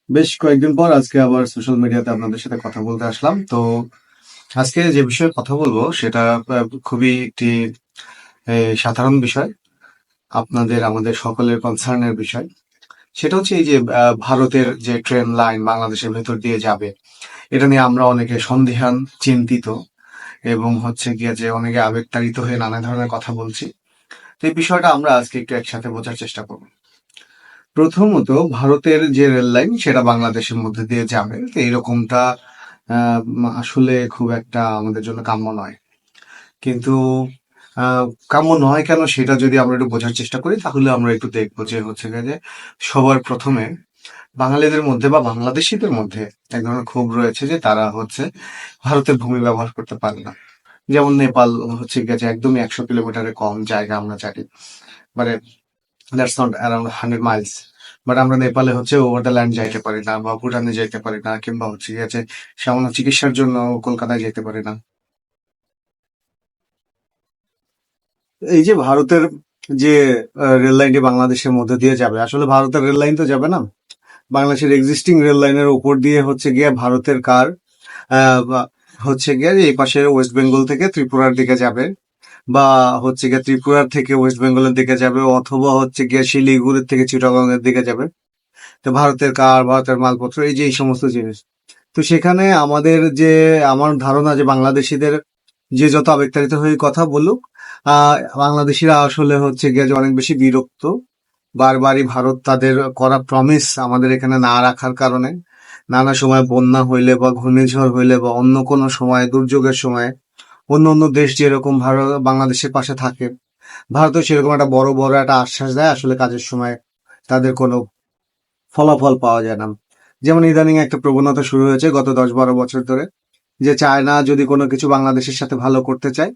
বেশ কয়েকদিন পর আজকে আবার সোশ্যাল মিডিয়াতে আপনাদের সাথে কথা বলতে আসলাম। তো আজকে যে বিষয়ে কথা বলবো সেটা খুবই একটি সাধারণ বিষয়। আপনাদের আমাদের সকলের কনসার্নের বিষয়। সেটা হচ্ছে এই যে ভারতের যে ট্রেন লাইন বাংলাদেশের ভেতর দিয়ে যাবে, এটা নিয়ে আমরা অনেকে সন্দিহান, চিন্তিত এবং হচ্ছে গিয়ে যে অনেকে আবেগতাড়িত হয়ে নানা ধরনের কথা বলছি। তো এই বিষয়টা আমরা আজকে একটু একসাথে বোঝার চেষ্টা করব। প্রথমত, ভারতের যে রেল লাইন সেটা বাংলাদেশের মধ্যে দিয়ে যাবে, তো এরকমটা আসলে খুব একটা আমাদের জন্য কাম্য নয়। কিন্তু কাম্য নয় কেন সেটা যদি আমরা একটু বোঝার চেষ্টা করি, তাহলে আমরা একটু দেখবো যে হচ্ছে গিয়ে যে সবার প্রথমে বাঙালিদের মধ্যে বা বাংলাদেশিদের মধ্যে এক ধরনের ক্ষোভ রয়েছে যে তারা হচ্ছে ভারতের ভূমি ব্যবহার করতে পারে না। যেমন নেপাল হচ্ছে গিয়ে যে একদমই 100 কিলোমিটারের কম জায়গা আমরা জানি, মানে that's not around 100 Miles. But আমরা নেপালে হচ্ছে ওভার দ্য ল্যান্ড যাইতে পারি না, বা ভুটানে যাইতে পারি না, কিংবা হচ্ছে গিয়ে সামান্য চিকিৎসার জন্য কলকাতায় যেতে পারি না। এই যে ভারতের যে রেল লাইনটি বাংলাদেশের মধ্যে দিয়ে যাবে, আসলে ভারতের রেল লাইন তো যাবে না, বাংলাদেশের এক্সিস্টিং রেল লাইনের উপর দিয়ে হচ্ছে গিয়ে ভারতের কার হচ্ছে গিয়ে এই পাশে ওয়েস্ট বেঙ্গল থেকে ত্রিপুরার দিকে যাবে, বা হচ্ছে গিয়ে ত্রিপুরার থেকে ওয়েস্ট বেঙ্গলের দিকে যাবে, অথবা হচ্ছে গিয়ে শিলিগুড়ির থেকে চিটাগং এর দিকে যাবে। তো ভারতের কার, ভারতের মালপত্র, এই যে এই সমস্ত জিনিস। তো সেখানে আমাদের যে, আমার ধারণা যে বাংলাদেশিদের যে যত আবেগতাড়িত হয়ে কথা বলুক, বাংলাদেশিরা আসলে হচ্ছে গিয়ে যে অনেক বেশি বিরক্ত। বারবারই ভারত তাদের করা প্রমিস আমাদের এখানে না রাখার কারণে, নানা সময় বন্যা হইলে বা ঘূর্ণিঝড় হইলে বা অন্য কোনো সময় দুর্যোগের সময় অন্য অন্য দেশ যেরকম ভারত বাংলাদেশের পাশে থাকে, ভারতও সেরকম একটা বড় বড় একটা আশ্বাস দেয়, আসলে কাজের সময় তাদের কোনো ফলাফল পাওয়া যায় না। যেমন ইদানিং একটা প্রবণতা শুরু হয়েছে গত 10-12 বছর ধরে, যে চায়না যদি কোনো কিছু বাংলাদেশের সাথে ভালো করতে চায়,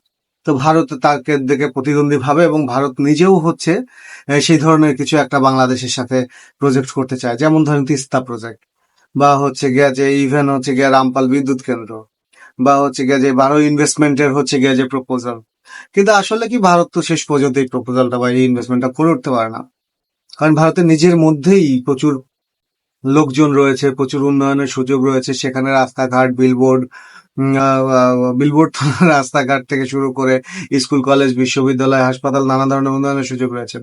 তো ভারত তাকে দেখে প্রতিদ্বন্দ্বী ভাবে, এবং ভারত নিজেও হচ্ছে সেই ধরনের কিছু একটা বাংলাদেশের সাথে প্রজেক্ট করতে চায়। যেমন ধরেন তিস্তা প্রজেক্ট, বা হচ্ছে গিয়া যে ইভেন হচ্ছে গিয়া রামপাল বিদ্যুৎ কেন্দ্র, বা হচ্ছে গিয়া যে ভারত ইনভেস্টমেন্টের হচ্ছে গিয়া যে প্রপোজাল। কিন্তু আসলে কি, ভারত তো শেষ পর্যন্ত এই প্রপোজালটা বা এই ইনভেস্টমেন্টটা করে উঠতে পারে না। কারণ ভারতের নিজের মধ্যেই প্রচুর লোকজন রয়েছে, প্রচুর উন্নয়নের সুযোগ রয়েছে, সেখানে রাস্তাঘাট, বিলবোর্ড, বিলবোর্ড রাস্তাঘাট থেকে শুরু করে স্কুল, কলেজ, বিশ্ববিদ্যালয়, হাসপাতাল, নানা ধরনের উন্নয়নের সুযোগ রয়েছে।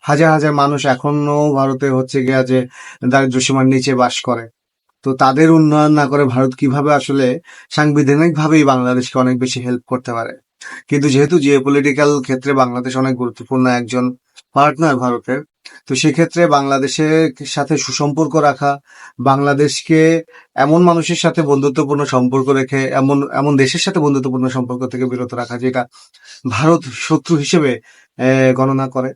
হাজার হাজার মানুষ এখনো ভারতে হচ্ছে গিয়া যে দারিদ্র সীমার নিচে বাস করে। তো তাদের উন্নয়ন না করে ভারত কিভাবে আসলে সাংবিধানিক ভাবেই বাংলাদেশকে অনেক বেশি হেল্প করতে পারে? কিন্তু যেহেতু জিওপলিটিক্যাল ক্ষেত্রে বাংলাদেশ অনেক গুরুত্বপূর্ণ একজন পার্টনার ভারতের, তো সেক্ষেত্রে বাংলাদেশের সাথে সুসম্পর্ক রাখা, বাংলাদেশকে এমন মানুষের সাথে বন্ধুত্বপূর্ণ সম্পর্ক রেখে এমন এমন দেশের সাথে বন্ধুত্বপূর্ণ সম্পর্ক থেকে বিরত রাখা, যেটা ভারত শত্রু হিসেবে গণনা করে।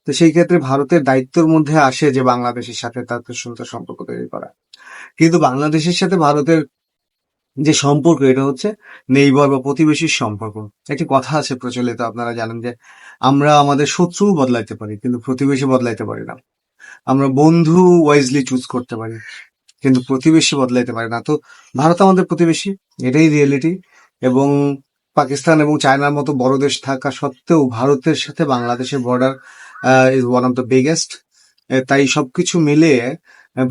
তো সেই ক্ষেত্রে ভারতের দায়িত্বের মধ্যে আসে যে বাংলাদেশের সাথে তাদের সুন্দর সম্পর্ক তৈরি করা। কিন্তু বাংলাদেশের সাথে ভারতের যে সম্পর্ক, এটা হচ্ছে নেইবার বা প্রতিবেশীর সম্পর্ক। একটি কথা আছে প্রচলিত, আপনারা জানেন যে আমরা আমাদের শত্রু বদলাইতে পারি কিন্তু প্রতিবেশী বদলাইতে পারি না। আমরা বন্ধু ওয়াইজলি চুজ করতে পারি, কিন্তু প্রতিবেশী বদলাইতে পারি না। তো ভারত আমাদের প্রতিবেশী, এটাই রিয়েলিটি। এবং পাকিস্তান এবং চায়নার মতো বড় দেশ থাকা সত্ত্বেও ভারতের সাথে বাংলাদেশের border is one of the biggest. তাই সবকিছু মিলিয়ে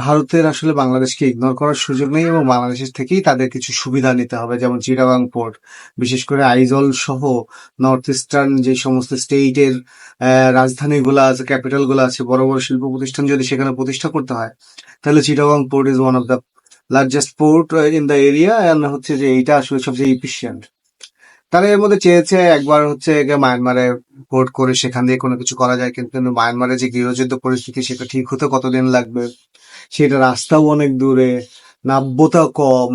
ভারতের আসলে বাংলাদেশকে ইগনোর করার সুযোগ নেই, এবং বাংলাদেশের থেকেই তাদের কিছু সুবিধা নিতে হবে। যেমন চিটাগাং পোর্ট, বিশেষ করে আইজল সহ নর্থ ইস্টার্ন যে সমস্ত স্টেটের রাজধানীগুলো আছে, ক্যাপিটাল গুলো আছে, বড় বড় শিল্প প্রতিষ্ঠান যদি সেখানে প্রতিষ্ঠা করতে হয়, তাহলে Chittagong port is one of the largest port in the area, and হচ্ছে যে এইটা আসলে সবচেয়ে ইফিসিয়েন্ট। তারা এর মধ্যে চেয়েছে একবার হচ্ছে একে মায়ানমারে পোর্ট করে সেখান দিয়ে কোনো কিছু করা যায়, কিন্তু মায়ানমারে যে গৃহযুদ্ধ পরিস্থিতি, সেটা ঠিক হতে কতদিন লাগবে, সেটা রাস্তাও অনেক দূরে, নাব্যতা কম,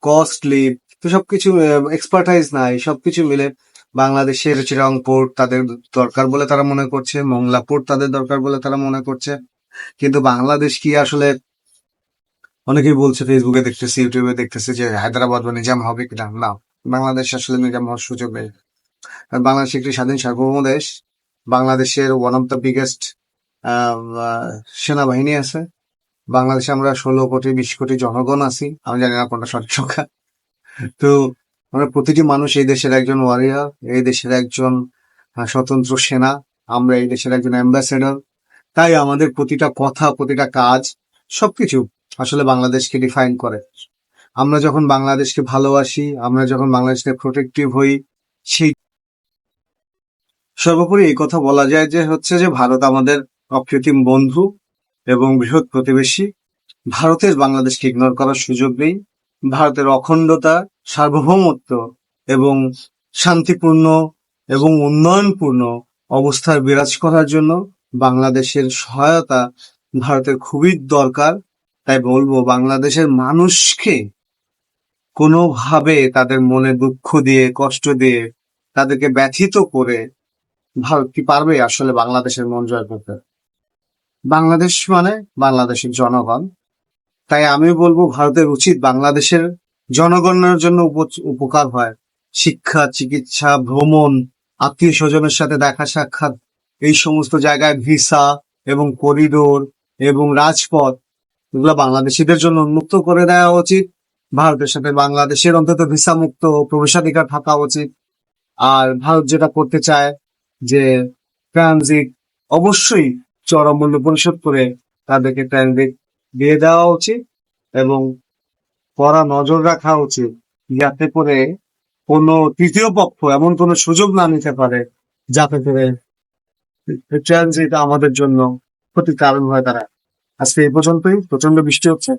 কস্টলি। তো সবকিছু এক্সপার্টাইজ নাই, সবকিছু মিলে বাংলাদেশের চিরাং পোর্ট তাদের দরকার বলে তারা মনে করছে, মংলা পোর্ট তাদের দরকার বলে তারা মনে করছে। কিন্তু বাংলাদেশ কি আসলে, অনেকেই বলছে, ফেসবুকে দেখতেছি, ইউটিউবে দেখতেছি যে হায়দ্রাবাদ বা নিজাম হবে কিনা। না, বাংলাদেশ আসলে নিজাম হওয়ার সুযোগ নেই। কারণ বাংলাদেশ একটি স্বাধীন সার্বভৌম দেশ। বাংলাদেশের ওয়ান অফ দ্য বিগেস্ট সেনাবাহিনী আছে। বাংলাদেশে আমরা 16 কোটি 20 কোটি জনগণ আছি, আমি জানি না কোনটা সঠিক সংখ্যা। তো আমরা প্রতিটি মানুষ এই দেশের একজন ওয়ারিয়র, এই দেশের একজন স্বতন্ত্র সেনা, আমরা এই দেশের একজন অ্যাম্বাসেডর। তাই আমাদের প্রতিটা কথা, প্রতিটা কাজ, সবকিছু আসলে বাংলাদেশকে ডিফাইন করে। আমরা যখন বাংলাদেশকে ভালোবাসি, আমরা যখন বাংলাদেশকে প্রোটেক্টিভ হই, সেই সর্বোপরি এই কথা বলা যায় যে হচ্ছে যে ভারত আমাদের অকৃত্রিম বন্ধু এবং বৃহৎ প্রতিবেশী। ভারতের বাংলাদেশকে ইগনোর করার সুযোগ নেই। ভারতের অখণ্ডতা, সার্বভৌমত্ব এবং শান্তিপূর্ণ এবং উন্নয়নপূর্ণ অবস্থার বিরাজ করার জন্য বাংলাদেশের সহায়তা ভারতের খুবই দরকার। তাই বলবো, বাংলাদেশের মানুষকে কোনোভাবে তাদের মনে দুঃখ দিয়ে, কষ্ট দিয়ে, তাদেরকে ব্যথিত করে ভারত কি পারবে আসলে বাংলাদেশের মন জয় করতে? বাংলাদেশ মানে বাংলাদেশের জনগণ। তাই আমি বলবো ভারতের উচিত বাংলাদেশের জনগণের জন্য উপকার হয়। শিক্ষা, চিকিৎসা, ভ্রমণ, আত্মীয় স্বজনের সাথে দেখা সাক্ষাৎ, এই সমস্ত জায়গায় ভিসা এবং করিডোর এবং রাজপথ, এগুলো বাংলাদেশিদের জন্য উন্মুক্ত করে দেওয়া উচিত। ভারতের সাথে বাংলাদেশের অন্তত ভিসা মুক্ত প্রবেশাধিকার থাকা উচিত। আর ভারত যেটা করতে চায় যে ট্রানজিট, অবশ্যই চড়া মূল্য পরিশোধ করে তাদেরকে ট্রানজিট দিয়ে দেওয়া উচিত এবং কড়া নজর রাখা উচিত, যাতে করে কোনো তৃতীয় পক্ষ এমন কোনো সুযোগ না নিতে পারে, যাতে করে ট্রানজিট আমাদের জন্য ক্ষতির কারণ হয় তারা। আজকে এই পর্যন্তই। প্রচন্ড বৃষ্টি হচ্ছে।